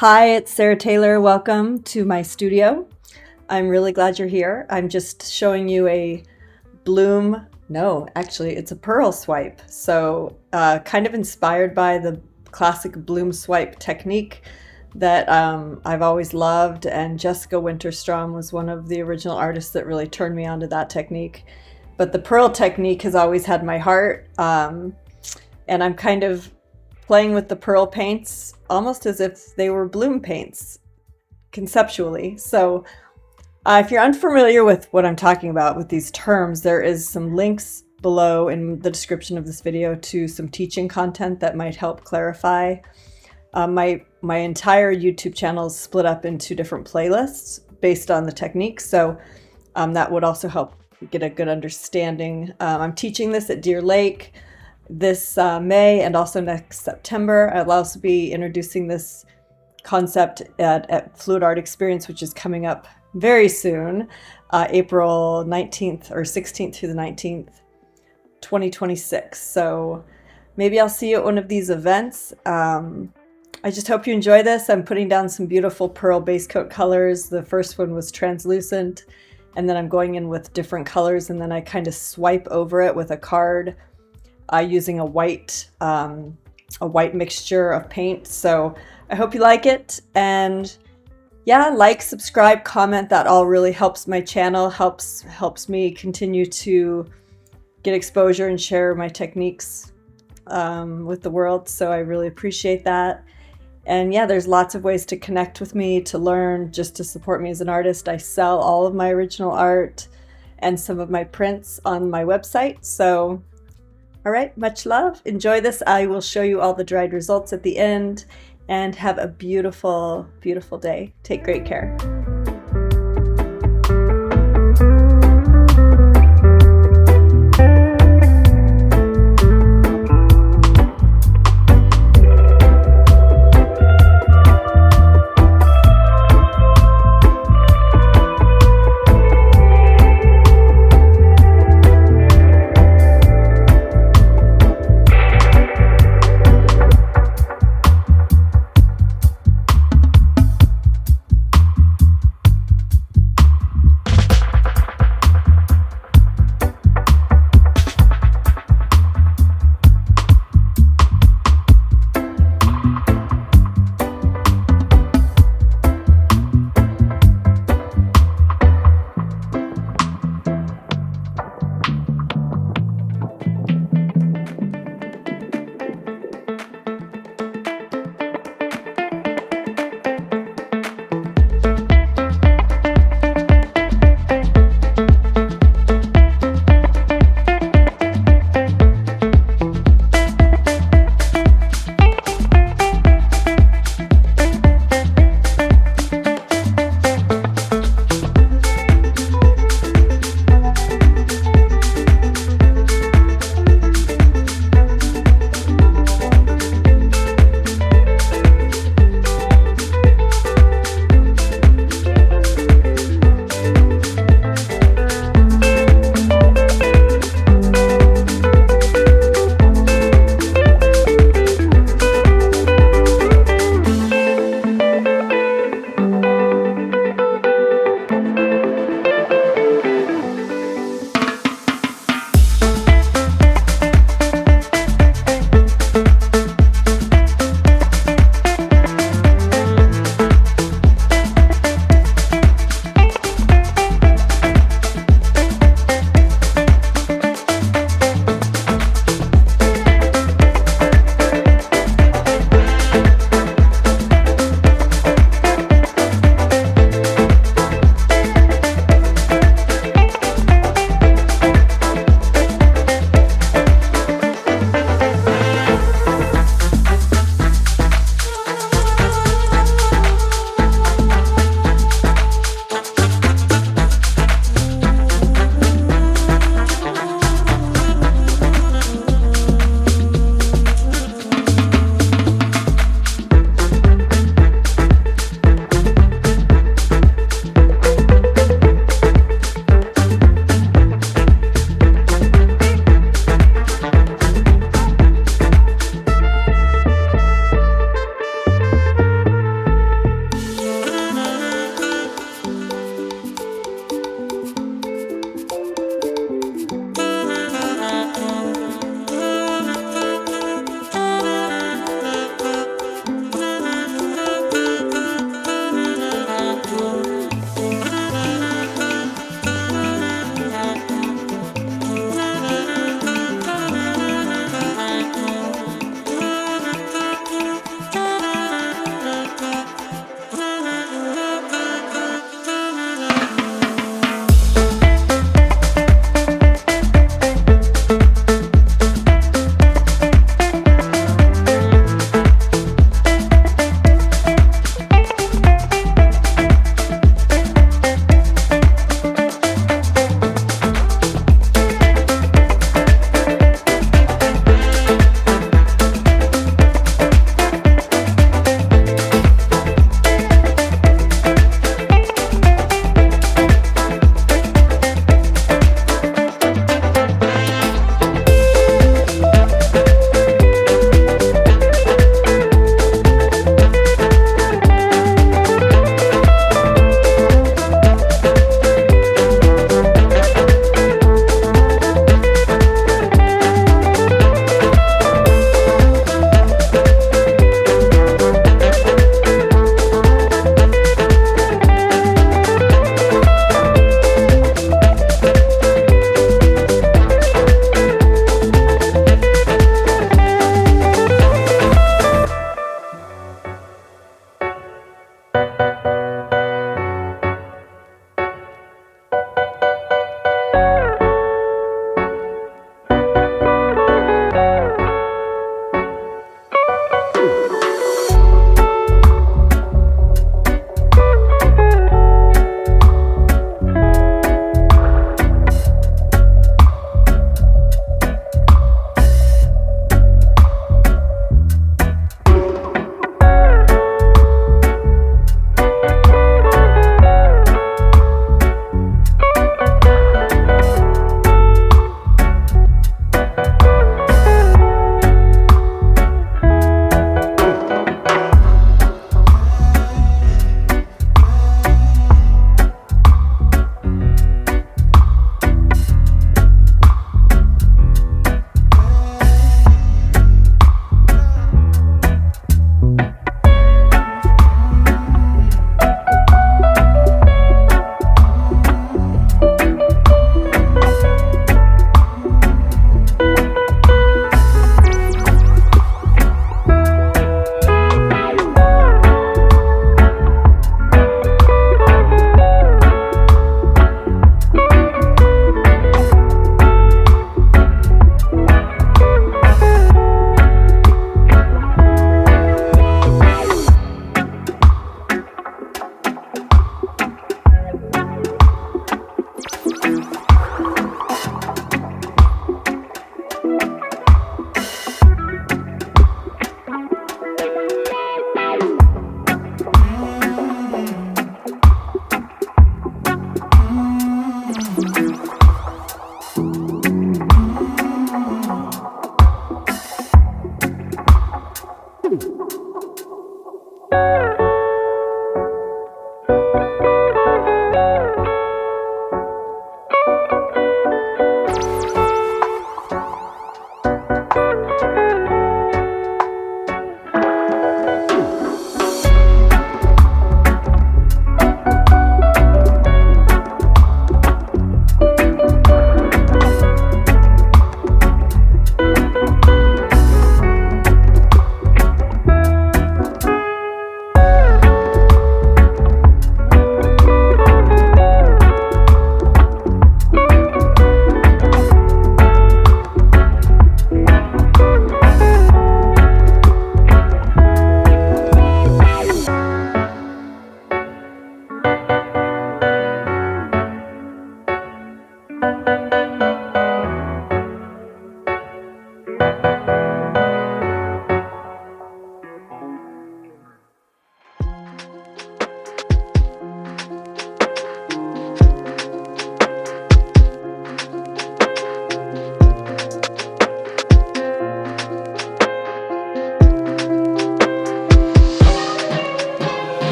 Hi, it's Sarah Taylor. Welcome to my studio. I'm really glad you're here. I'm just showing you a bloom. No, actually, it's a pearl swipe. So kind of inspired by the classic bloom swipe technique that I've always loved. And Jessica Winterstrom was one of the original artists that really turned me onto that technique. But the pearl technique has always had my heart. And I'm kind of playing with the pearl paints almost as if they were bloom paints conceptually. So if you're unfamiliar with what I'm talking about with these terms, there is some links below in the description of this video to some teaching content that might help clarify. My entire YouTube channel is split up into different playlists based on the techniques, so that would also help get a good understanding. I'm teaching this at Deer Lake this May and also next September. I'll also be introducing this concept at Fluid Art Experience, which is coming up very soon, April 19th or 16th through the 19th, 2026. So maybe I'll see you at one of these events. I just hope you enjoy this. I'm putting down some beautiful pearl base coat colors. The first one was translucent, and then I'm going in with different colors, and then I kind of swipe over it with a card using a white mixture of paint. So I hope you like it, and yeah, like, subscribe, comment. That all really helps my channel, helps me continue to get exposure and share my techniques with the world. So I really appreciate that. And yeah, there's lots of ways to connect with me, to learn, just to support me as an artist. I sell all of my original art and some of my prints on my website. So all right, much love. Enjoy this. I will show you all the dried results at the end, and have a beautiful, beautiful day. Take great care. you.